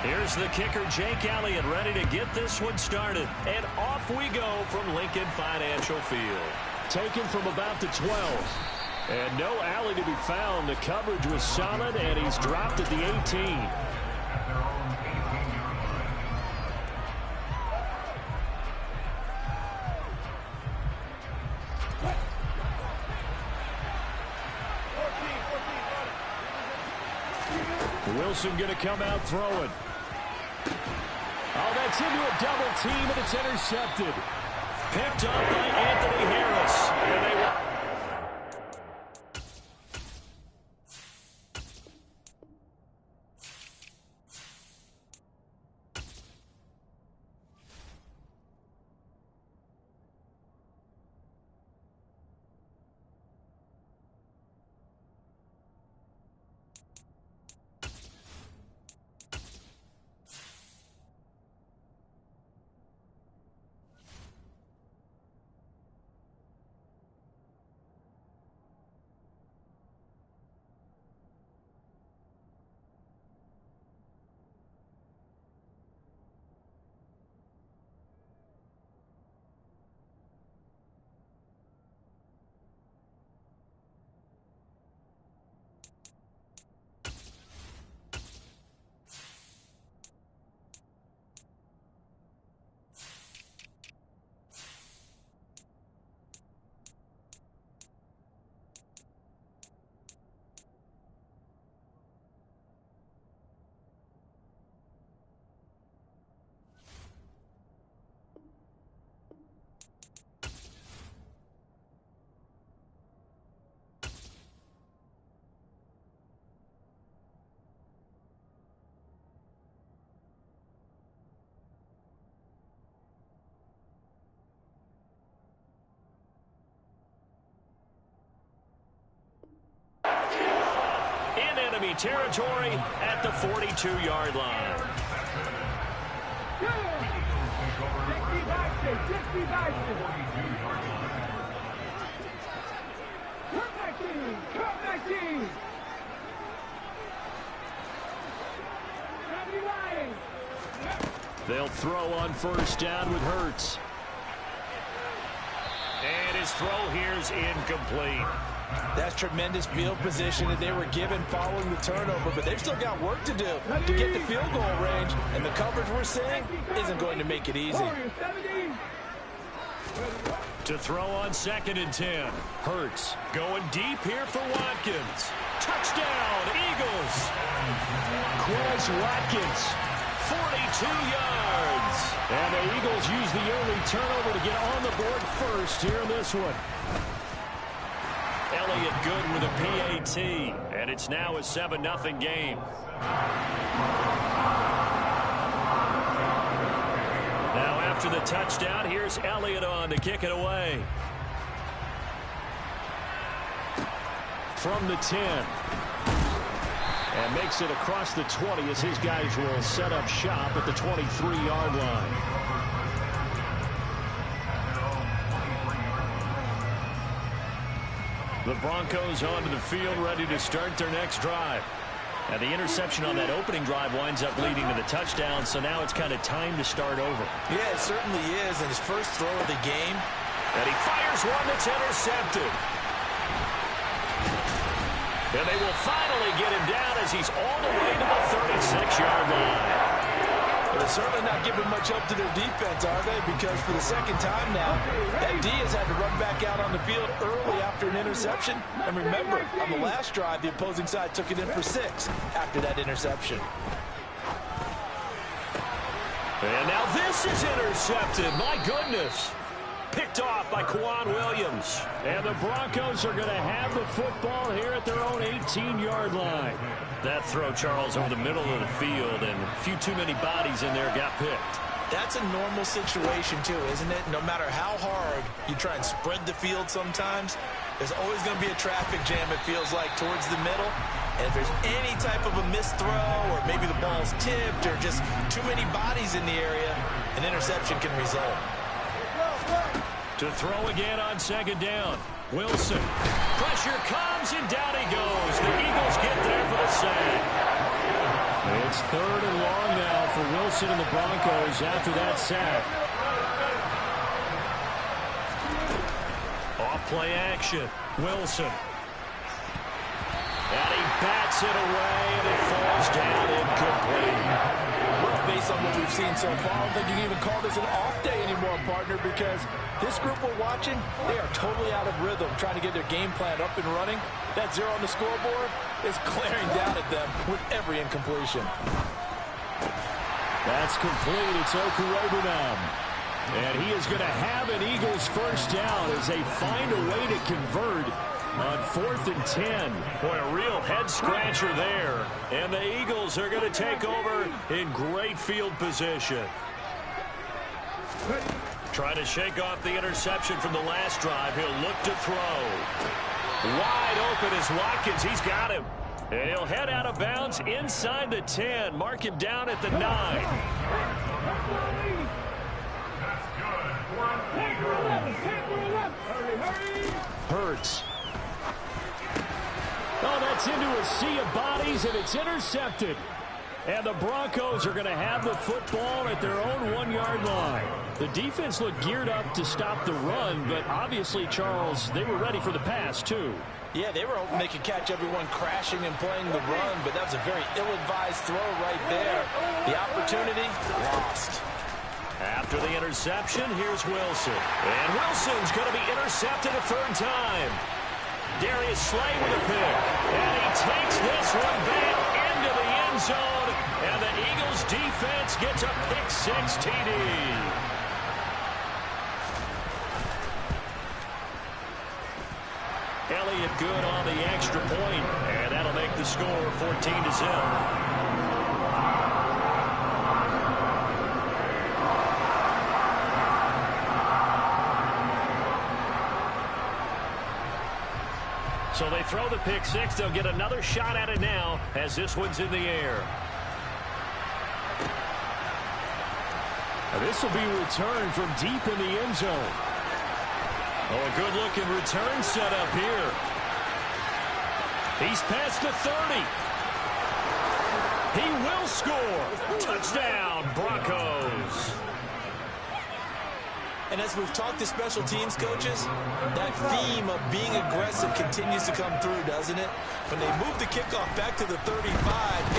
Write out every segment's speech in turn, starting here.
Here's the kicker, Jake Elliott, ready to get this one started. And off we go from Lincoln Financial Field. Taken from about the 12. And no alley to be found. The coverage was solid, and he's dropped at the 18. Wilson going to come out throwing. Oh, that's into a double team, and it's intercepted. Picked up by Anthony Harris. And they enemy territory at the 42-yard line. They'll throw on first down with Hurts. And his throw here is incomplete. That's tremendous field position that they were given following the turnover, but they've still got work to do to get the field goal range, and the coverage we're seeing isn't going to make it easy. To throw on 2nd and 10. Hurts going deep here for Watkins. Touchdown, Eagles. Quez Watkins. 42 yards. And the Eagles use the early turnover to get on the board first here in this one. Elliott good with a PAT, and it's now a 7-0 game. Now after the touchdown, here's Elliott on to kick it away. From the 10. And makes it across the 20 as his guys will set up shop at the 23-yard line. The Broncos onto the field, ready to start their next drive. And the interception on that opening drive winds up leading to the touchdown, so now it's kind of time to start over. Yeah, it certainly is, and his first throw of the game. And he fires one that's intercepted. And they will finally get him down as he's all the way to the 36-yard line. They're certainly not giving much help to their defense, are they? Because for the second time now, that D has had to run back out on the field early after an interception. And remember, on the last drive, the opposing side took it in for 6 after that interception. And now this is intercepted. My goodness. Picked off by Quan Williams. And the Broncos are going to have the football here at their own 18-yard line. That throw, Charles, over the middle of the field, and a few too many bodies in there got picked. That's a normal situation, too, isn't it? No matter how hard you try and spread the field sometimes, there's always going to be a traffic jam, it feels like, towards the middle. And if there's any type of a missed throw, or maybe the ball's tipped, or just too many bodies in the area, an interception can result. To throw again on 2nd down. Wilson. Pressure comes, and down he goes. The Eagles get there for the sack. It's 3rd and long now for Wilson and the Broncos after that sack. Off play action. Wilson. And he bats it away, and it falls down incomplete. Well, based on what we've seen so far, I don't think you can even call this an off day anymore, partner, because this group we're watching, they are totally out of rhythm, trying to get their game plan up and running. That 0 on the scoreboard is glaring down at them with every incompletion. That's complete. It's Okurebunom. And he is going to have an Eagles first down as they find a way to convert on 4th and 10. Boy, a real head-scratcher there. And the Eagles are going to take over in great field position. Trying to shake off the interception from the last drive. He'll look to throw. Wide open is Watkins. He's got him. And he'll head out of bounds inside the 10. Mark him down at the 9. Hurts. Oh, that's into a sea of bodies, and it's intercepted. And the Broncos are going to have the football at their own 1-yard line. The defense looked geared up to stop the run, but obviously, Charles, they were ready for the pass, too. Yeah, they were hoping they could catch everyone crashing and playing the run, but that was a very ill-advised throw right there. The opportunity lost. After the interception, here's Wilson. And Wilson's going to be intercepted a 3rd time. Darius Slay with a pick. And he takes this one back into the end zone. And the Eagles defense gets a pick-6 TD. Elliott good on the extra point. And that'll make the score 14-0. So they throw the pick-6. They'll get another shot at it now as this one's in the air. This will be returned from deep in the end zone. Oh, a good-looking return set up here. He's past the 30. He will score. Touchdown, Broncos. And as we've talked to special teams coaches, that theme of being aggressive continues to come through, doesn't it? When they move the kickoff back to the 35,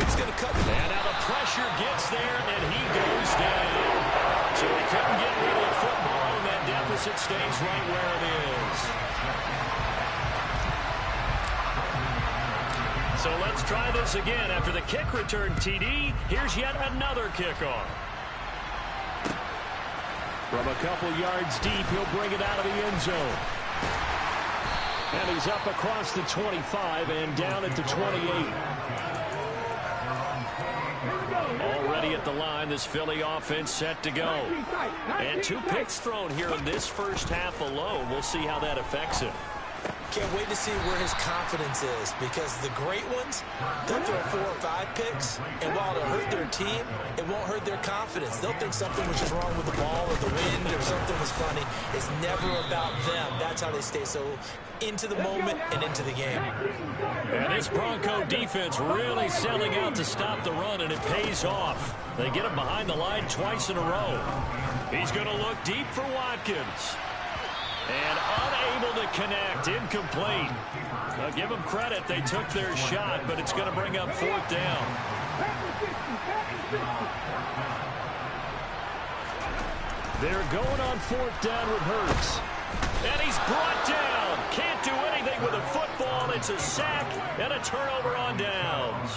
it's going to cut. And now the pressure gets there, and he goes down. So he couldn't get rid of the football, and that deficit stays right where it is. So let's try this again. After the kick return TD, here's yet another kickoff. From a couple yards deep, he'll bring it out of the end zone. And he's up across the 25 and down at the 28. Already at the line, this Philly offense set to go. And 2 picks thrown here in this first half alone. We'll see how that affects him. Can't wait to see where his confidence is, because the great ones, they'll throw 4 or 5 picks, and while it'll hurt their team, it won't hurt their confidence. They'll think something was just wrong with the ball or the wind or something was funny. It's never about them. That's how they stay so into the moment and into the game. And this Bronco defense really selling out to stop the run, and it pays off. They get him behind the line twice in a row. He's going to look deep for Watkins. And unable to connect, incomplete. I'll give them credit, they took their shot, but it's going to bring up 4th down. They're going on 4th down with Hurts. And he's brought down. Can't do anything with a football. It's a sack and a turnover on downs.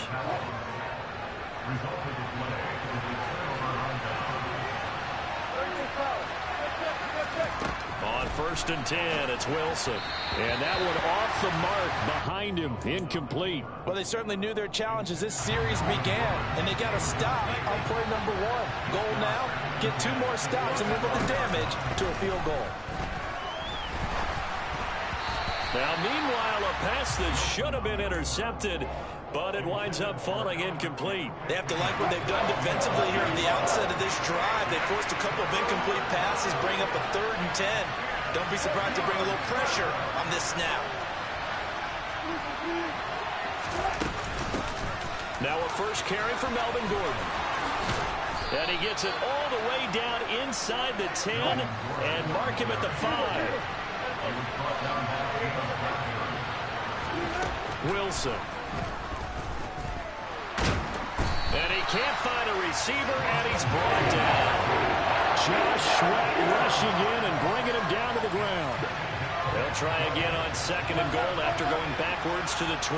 On 1st and 10, it's Wilson. And that one off the mark behind him, incomplete. Well, they certainly knew their challenge as this series began, and they got to stop on play number 1. Goal now, get 2 more stops and limit the damage to a field goal. Now, meanwhile, a pass that should have been intercepted, but it winds up falling incomplete. They have to like what they've done defensively here at the outset of this drive. They forced a couple of incomplete passes, bring up a 3rd and 10. Don't be surprised to bring a little pressure on this snap. Now a first carry for Melvin Gordon. And he gets it all the way down inside the 10 and mark him at the 5. Wilson. And he can't find a receiver, and he's brought down. Josh Sweat rushing in and bringing him down to the ground. They'll try again on 2nd and goal after going backwards to the 12.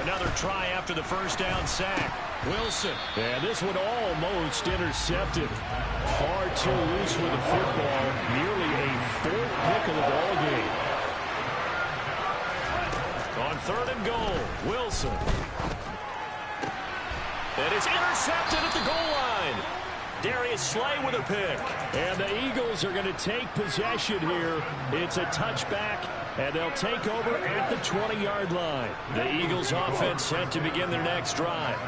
Another try after the first down sack. Wilson. And this one almost intercepted. Far too loose with the football. Nearly a 4th pick of the ball game. On 3rd and goal, Wilson. And it's intercepted at the goal line. Darius Slay with a pick. And the Eagles are going to take possession here. It's a touchback, and they'll take over at the 20-yard line. The Eagles offense set to begin their next drive.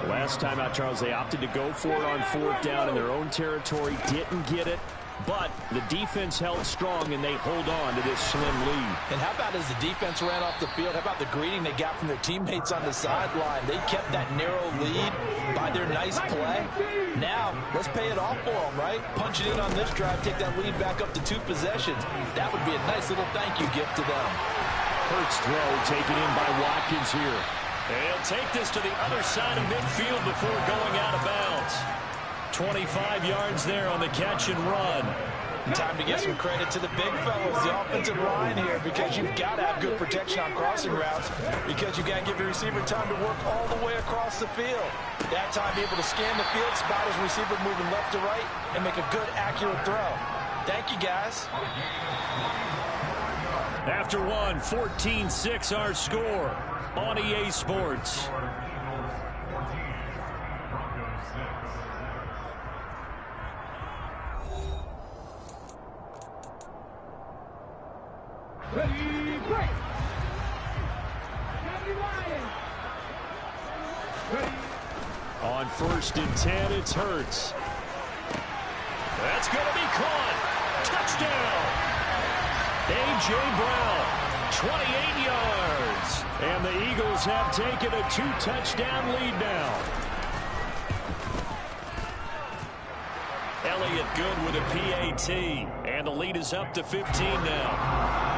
Last time out, Charles, they opted to go for it on 4th down in their own territory. Didn't get it. But the defense held strong, and they hold on to this slim lead. And how about as the defense ran off the field, how about the greeting they got from their teammates on the sideline? They kept that narrow lead by their nice play. Now, let's pay it off for them, right? Punch it in on this drive, take that lead back up to 2 possessions. That would be a nice little thank you gift to them. Hurts throw taken in by Watkins here. And he'll take this to the other side of midfield before going out of bounds. 25 yards there on the catch and run. Time to give some credit to the big fellas, the offensive line here, because you've got to have good protection on crossing routes, because you've got to give the receiver time to work all the way across the field. That time, be able to scan the field, spot his receiver moving left to right, and make a good, accurate throw. Thank you, guys. After one, 14-6 our score on EA Sports. Ready, break. On 1st and 10, it's Hurts. That's going to be caught. Touchdown. A.J. Brown, 28 yards. And the Eagles have taken a 2-touchdown lead now. Elliott good with a PAT. And the lead is up to 15 now.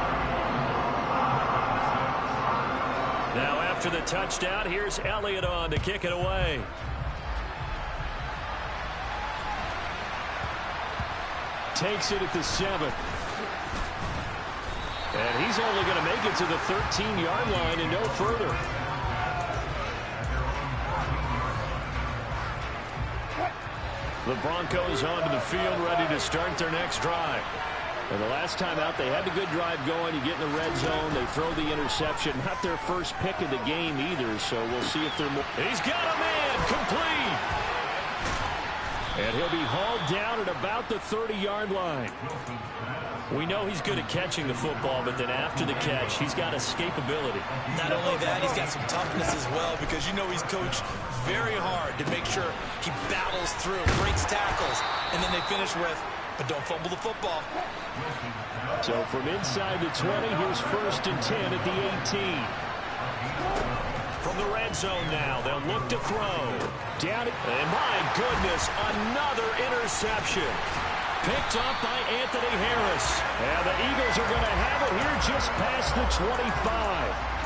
Now after the touchdown, here's Elliott on to kick it away. Takes it at the 7. And he's only going to make it to the 13-yard line and no further. The Broncos onto the field ready to start their next drive. And the last time out, they had the good drive going. You get in the red zone, they throw the interception. Not their first pick of the game either, so we'll see if they're more. He's got a man, complete. And he'll be hauled down at about the 30-yard line. We know he's good at catching the football, but then after the catch, he's got escapability. Not only that, he's got some toughness as well, because you know he's coached very hard to make sure he battles through, breaks tackles, and then they finish with, but don't fumble the football. So from inside the 20, here's 1st and 10 at the 18. From the red zone now, they'll look to throw. Down it, and my goodness, another interception. Picked up by Anthony Harris. And the Eagles are going to have it here just past the 25.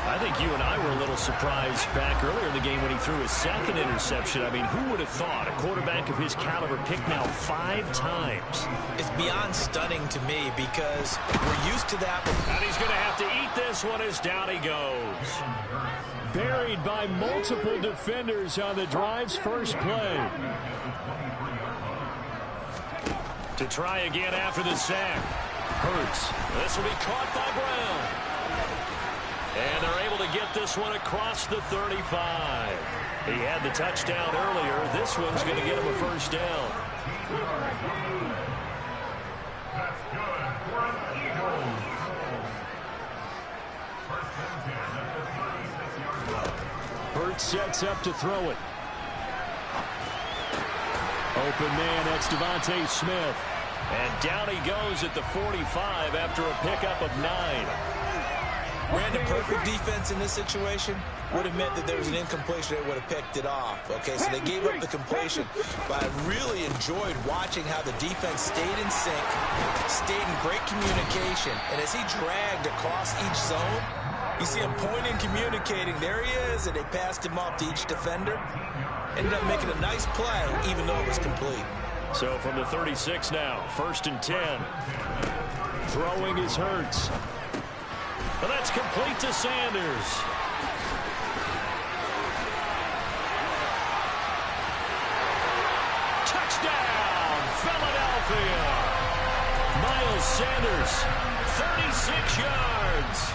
I think you and I were a little surprised back earlier in the game when he threw his 2nd interception. I mean, who would have thought a quarterback of his caliber picked now 5 times? It's beyond stunning to me because we're used to that. And he's going to have to eat this one as down he goes. Buried by multiple defenders on the drive's first play. To try again after the sack. Hurts. This will be caught by Brown. And they're able to get this one across the 35. He had the touchdown earlier. This one's going to get him a first down. Hurts sets up to throw it. Open man, that's Devontae Smith. And down he goes at the 45 after a pickup of 9. Ran the perfect defense in this situation, would have meant that there was an incompletion that would have picked it off. Okay, so they gave up the completion, but I really enjoyed watching how the defense stayed in sync, stayed in great communication, and as he dragged across each zone, you see him pointing, communicating. There he is, and they passed him off to each defender. Ended up making a nice play, even though it was complete. So from the 36 now, 1st and 10. Throwing is Hurts. And that's complete to Sanders. Touchdown, Philadelphia. Miles Sanders, 36 yards.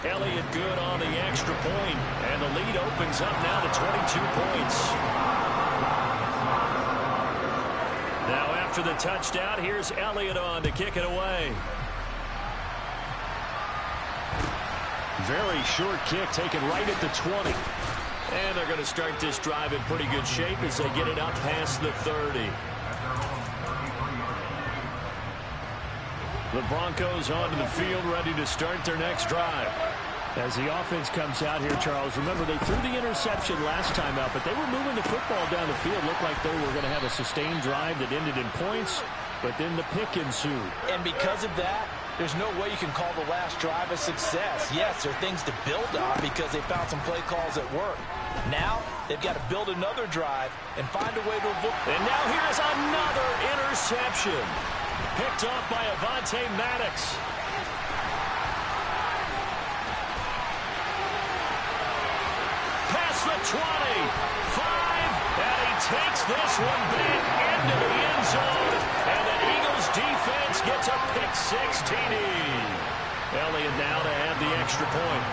Elliott good on the extra point, and the lead opens up now to 22 points. Now after the touchdown, here's Elliott on to kick it away. Very short kick taken right at the 20. And they're going to start this drive in pretty good shape as they get it up past the 30. The Broncos onto the field ready to start their next drive. As the offense comes out here, Charles, remember they threw the interception last time out, but they were moving the football down the field. Looked like they were going to have a sustained drive that ended in points, but then the pick ensued. And because of that, there's no way you can call the last drive a success. Yes, there are things to build on because they found some play calls that work. Now, they've got to build another drive and find a way to avoid. And now here's another interception. Picked off by Avonte Maddox. Past the 20, 5, and he takes this one back into the end zone. And the Eagles defense gets a pick-6 TD. Elliott now to have the extra point.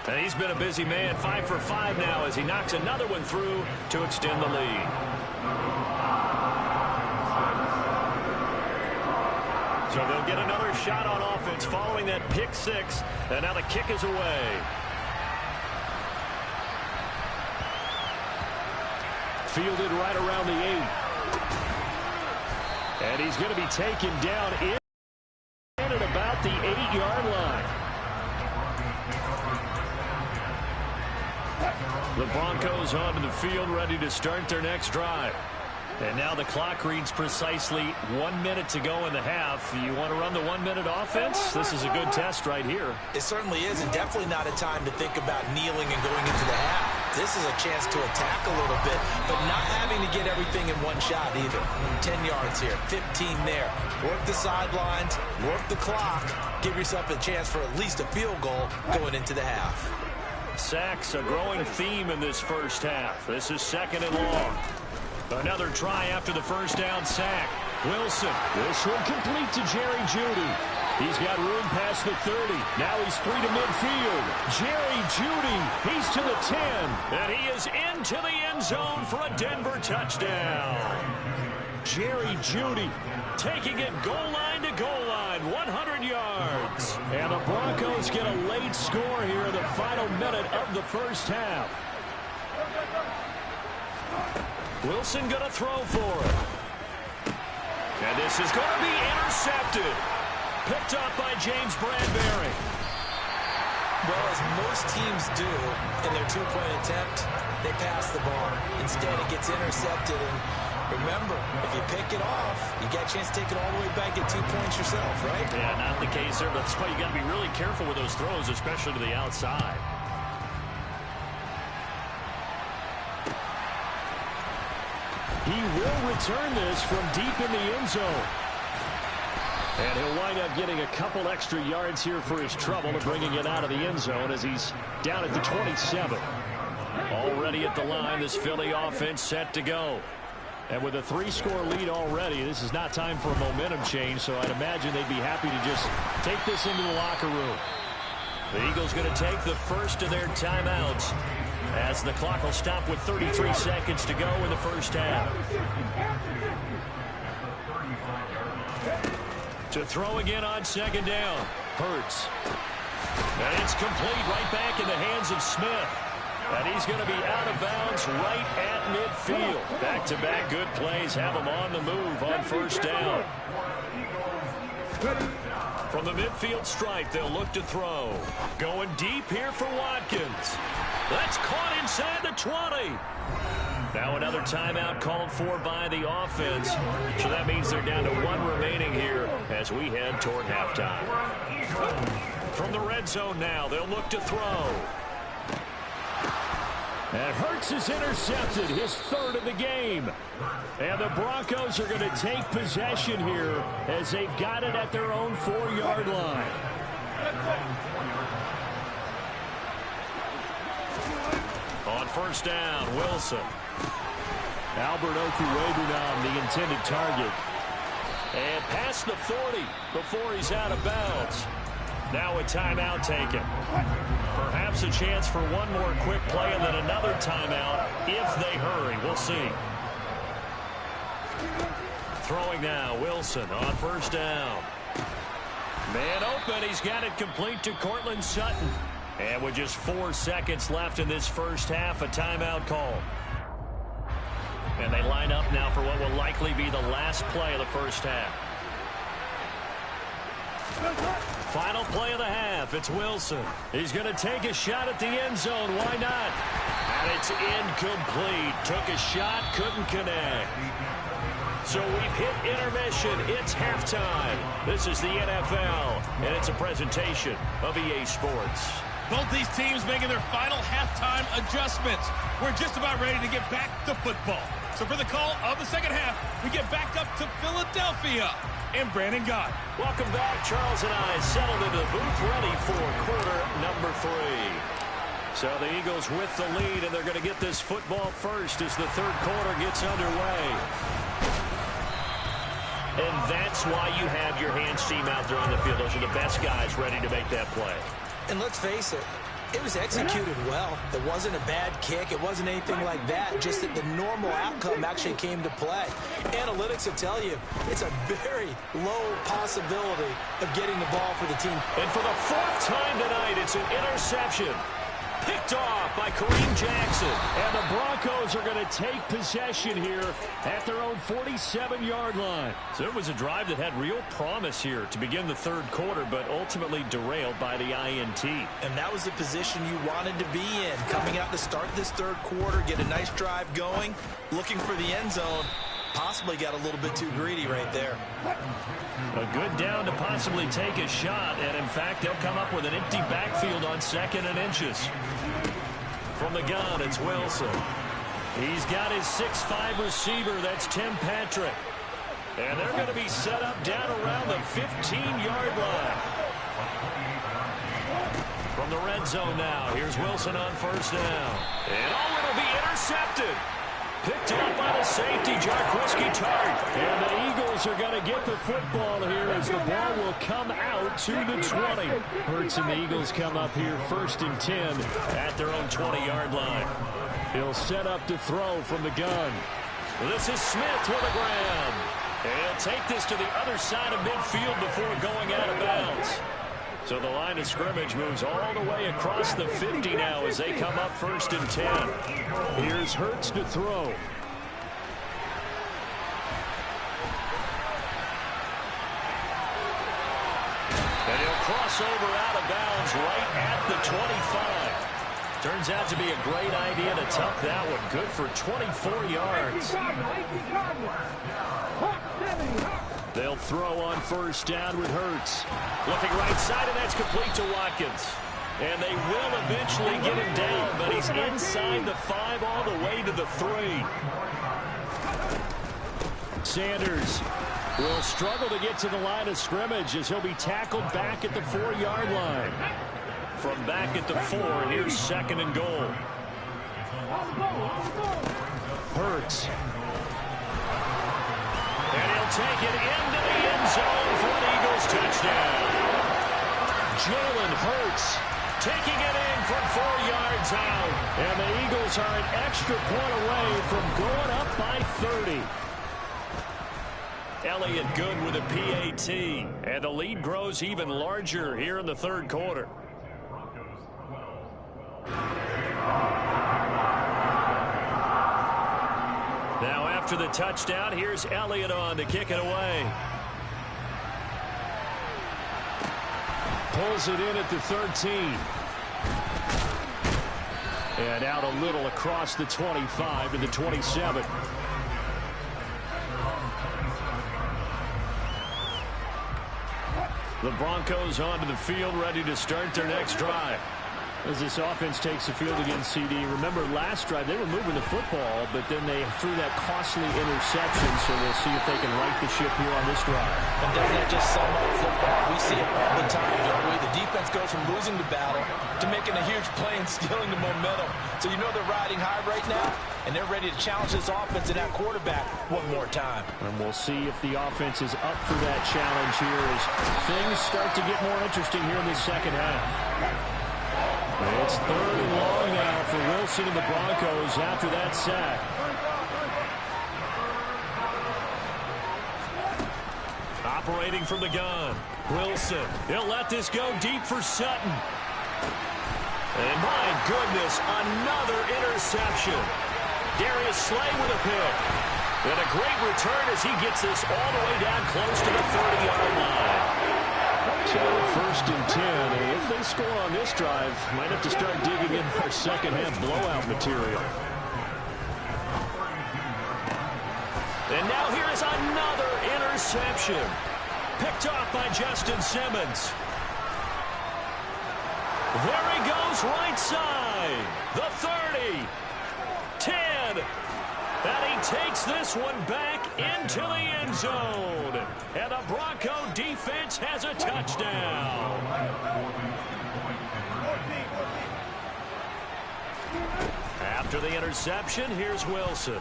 And he's been a busy man, 5 for 5 now as he knocks another one through to extend the lead. So they'll get another shot on offense following that pick-6, and now the kick is away. Fielded right around the 8. And he's going to be taken down in at about the 8-yard line. The Broncos onto the field ready to start their next drive. And now the clock reads precisely 1 minute to go in the half. You want to run the 1 minute offense? This is a good test right here. It certainly is, and definitely not a time to think about kneeling and going into the half. This is a chance to attack a little bit, but not having to get everything in one shot either. 10 yards here, 15 there. Work the sidelines, work the clock. Give yourself a chance for at least a field goal going into the half. Sacks, a growing theme in this first half. This is 2nd and long. Another try after the first down sack. Wilson. This one complete to Jerry Jeudy. He's got room past the 30. Now he's free to midfield. Jerry Jeudy. He's to the 10. And he is into the end zone for a Denver touchdown. Jerry Jeudy taking it goal line to goal line. 100 yards. And the Broncos get a late score here in the final minute of the first half. Wilson going to throw for it. And this is going to be intercepted. Picked up by James Bradbury. Well, as most teams do in their two-point attempt, they pass the ball. Instead, it gets intercepted. And remember, if you pick it off, you got a chance to take it all the way back, get 2 points yourself, right? Yeah, not the case there. But that's why you got to be really careful with those throws, especially to the outside. He will return this from deep in the end zone. And he'll wind up getting a couple extra yards here for his trouble and bringing it out of the end zone as he's down at the 27. Already at the line, this Philly offense set to go. And with a 3-score lead already, this is not time for a momentum change, so I'd imagine they'd be happy to just take this into the locker room. The Eagles going to take the first of their timeouts as the clock will stop with 33 seconds to go in the first half. To throw again on 2nd down. Hurts. And it's complete right back in the hands of Smith. And he's going to be out of bounds right at midfield. Back-to-back good plays have him on the move on first down. From the midfield stripe, they'll look to throw. Going deep here for Watkins. That's caught inside the 20. Now another timeout called for by the offense. So that means they're down to one remaining here as we head toward halftime. From the red zone now, they'll look to throw. And Hurts is intercepted, his third of the game. And the Broncos are going to take possession here as they've got it at their own 4-yard line. On first down, Wilson. Albert Okwuegbunam, the intended target. And past the 40 before he's out of bounds. Now a timeout taken. Perhaps a chance for one more quick play and then another timeout if they hurry. We'll see. Throwing now, Wilson on first down. Man open, he's got it complete to Cortland Sutton. And with just 4 seconds left in this first half, a timeout call. And they line up now for what will likely be the last play of the first half. Final play of the half. It's Wilson. He's going to take a shot at the end zone. Why not? And it's incomplete. Took a shot, couldn't connect. So we've hit intermission. It's halftime. This is the NFL, and it's a presentation of EA Sports. Both these teams making their final halftime adjustments. We're just about ready to get back to football. So for the call of the second half, we get back up to Philadelphia and Brandon Gott. Welcome back. Charles and I settled into the booth ready for quarter number 3. So the Eagles with the lead, and they're going to get this football first as the third quarter gets underway. And that's why you have your hands team out there on the field. Those are the best guys ready to make that play. And let's face it, it was executed well. It wasn't a bad kick. It wasn't anything like that. Just that the normal outcome actually came to play. Analytics will tell you it's a very low possibility of getting the ball for the team. And for the 4th time tonight, it's an interception. Picked off by Kareem Jackson. And the Broncos are going to take possession here at their own 47-yard line. So it was a drive that had real promise here to begin the third quarter, but ultimately derailed by the INT. And that was the position you wanted to be in. Coming out to start this third quarter, get a nice drive going, looking for the end zone. Possibly got a little bit too greedy right there. A good down to possibly take a shot, and in fact, they'll come up with an empty backfield on 2nd and inches. From the gun, it's Wilson. He's got his 6'5" receiver, that's Tim Patrick. And they're going to be set up down around the 15-yard line. From the red zone now, here's Wilson on first down. And it'll be intercepted. Picked up by the safety, Jarquiski Tart. And the Eagles are going to get the football here as the ball will come out to the 20. Hurts and the Eagles come up here 1st and 10 at their own 20-yard line. He'll set up to throw from the gun. This is Smith with a grab. And he'll take this to the other side of midfield before going out of bounds. So the line of scrimmage moves all the way across the 50 now as they come up 1st and 10. Here's Hurts to throw. And he'll cross over out of bounds right at the 25. Turns out to be a great idea to tuck that one. Good for 24 yards. They'll throw on first down with Hurts. Looking right side, and that's complete to Watkins. And they will eventually get him down, but he's inside the 5 all the way to the 3. Sanders will struggle to get to the line of scrimmage as he'll be tackled back at the 4-yard line. From back at the 4, here's 2nd and goal. Hurts. And he'll take it into the end zone for an Eagles touchdown. Jalen Hurts taking it in from 4 yards out. And the Eagles are an extra point away from going up by 30. Elliott good with a PAT. And the lead grows even larger here in the third quarter. Now after the touchdown, here's Elliott on to kick it away. Pulls it in at the 13. And out a little across the 25 to the 27. The Broncos onto the field, ready to start their next drive. As this offense takes the field against CD. Remember, last drive, they were moving the football, but then they threw that costly interception, so we'll see if they can right the ship here on this drive. And doesn't that just sum up football? We see it all the time, don't we? The defense goes from losing the battle to making a huge play and stealing the momentum. So you know they're riding high right now, and they're ready to challenge this offense and that quarterback one more time. And we'll see if the offense is up for that challenge here as things start to get more interesting here in the second half. It's 3rd and long now for Wilson and the Broncos after that sack. Operating from the gun. Wilson. He'll let this go deep for Sutton. And my goodness, another interception. Darius Slay with a pick. And a great return as he gets this all the way down close to the 30-yard line. So 1st and 10, and if they score on this drive, might have to start digging in our second half blowout material. And now here is another interception. Picked off by Justin Simmons. There he goes, right side. The 30. 10. And he takes this one back into the end zone. And the Bronco defense has a touchdown. After the interception, here's Wilson.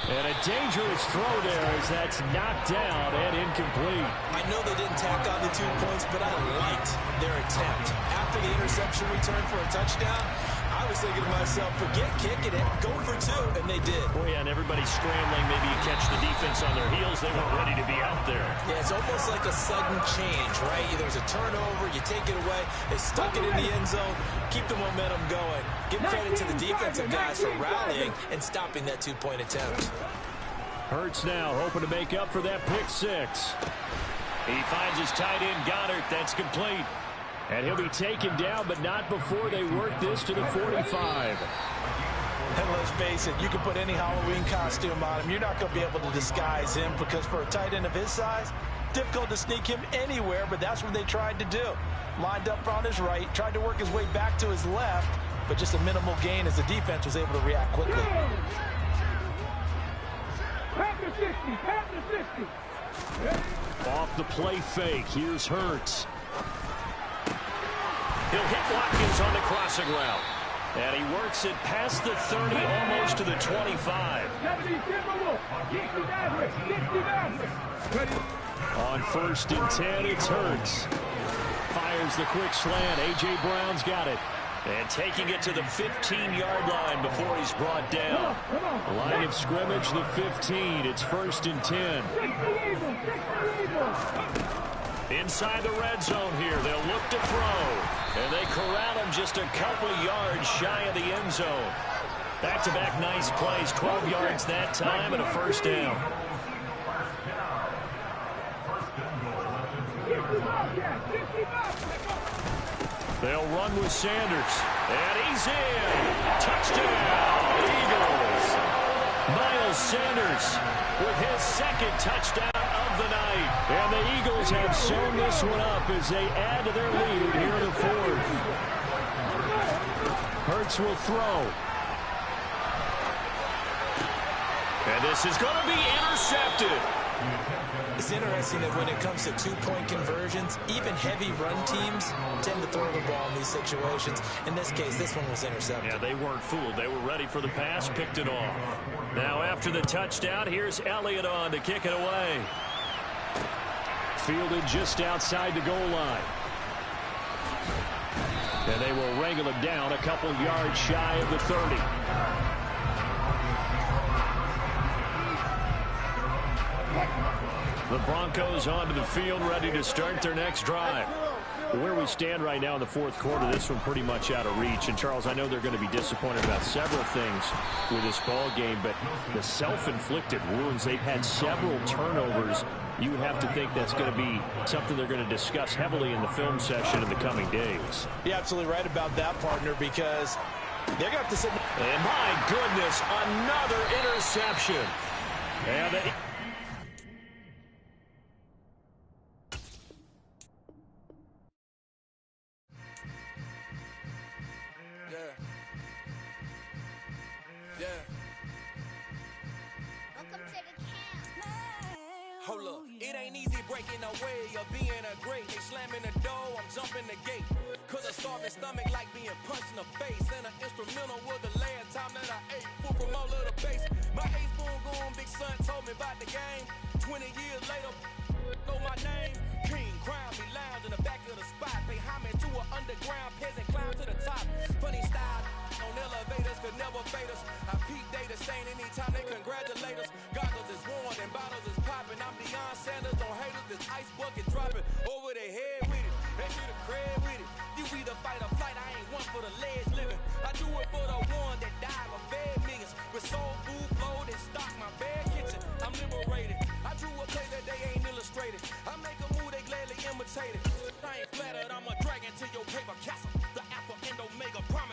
And a dangerous throw there as that's knocked down and incomplete. I know they didn't tack on the 2 points, but I liked their attempt. After the interception return for a touchdown, I was thinking to myself, forget kicking it, go for 2, and they did. Oh, yeah, and everybody's scrambling. Maybe you catch the defense on their heels. They weren't ready to be out there. Yeah, it's almost like a sudden change, right? There's a turnover, you take it away, they stuck it in the end zone, keep the momentum going. Give credit to the defensive guys for rallying and stopping that 2-point attempt. Hurts now, hoping to make up for that pick 6. He finds his tight end, Goddard. That's complete. And he'll be taken down, but not before they work this to the 45. And let's face it, you can put any Halloween costume on him. You're not going to be able to disguise him because for a tight end of his size, difficult to sneak him anywhere, but that's what they tried to do. Lined up on his right, tried to work his way back to his left, but just a minimal gain as the defense was able to react quickly. Off the play fake, here's Hurts. He'll hit Watkins on the crossing route. And he works it past the 30, almost to the 25. On 1st and 10, it's Hurts. Fires the quick slant. A.J. Brown's got it. And taking it to the 15-yard line before he's brought down. Line of scrimmage, the 15. It's 1st and 10. Inside the red zone here. They'll look to throw. And they corral him just a couple yards shy of the end zone. Back-to-back nice plays. 12 yards that time and a 1st down. They'll run with Sanders. And he's in. Touchdown, Eagles. Miles Sanders with his 2nd touchdown of the night. And the Eagles have sewn this one up as they add to their lead here in the 4th. Hurts will throw. And this is going to be intercepted. It's interesting that when it comes to 2-point conversions, even heavy run teams tend to throw the ball in these situations. In this case, this one was intercepted. Yeah, they weren't fooled. They were ready for the pass, picked it off. Now after the touchdown, here's Elliott on to kick it away. Fielded just outside the goal line. And they will wrangle him down a couple yards shy of the 30. The Broncos onto the field, ready to start their next drive. Where we stand right now in the fourth quarter, this one pretty much out of reach. And, Charles, I know they're going to be disappointed about several things with this ball game, but the self-inflicted wounds, they've had several turnovers. You would have to think that's going to be something they're going to discuss heavily in the film session in the coming days. You're absolutely right about that, partner, because they're going to have to sit. And, my goodness, another interception. And hold up, it ain't easy breaking away or being a great. They slamming the door, I'm jumping the gate. Cause a starving stomach like being punched in the face. And an instrumental was the last time that I ate food from all of the base. My ace boom goon, big son told me about the game. 20 years later, know my name. King, crown me, lounge in the back of the spot. Pay homage to an underground peasant, climb to the top. Funny style on elevators could never fade us. I peep data saying anytime they congratulate us. Goggles is worn and bottles is popping. I'm Deion Sanders on haters, this ice bucket dropping over their head with it. They get a crib with it. You either fight or flight, I ain't one for the ledge living. I do it for the one that died or fed millions. With soul food flowed and stock my bad kitchen. I'm liberated. I drew a play that they ain't illustrated. I make a move, they gladly imitate it. I ain't flattered, I'm a dragon to your paper castle. The alpha and omega promise.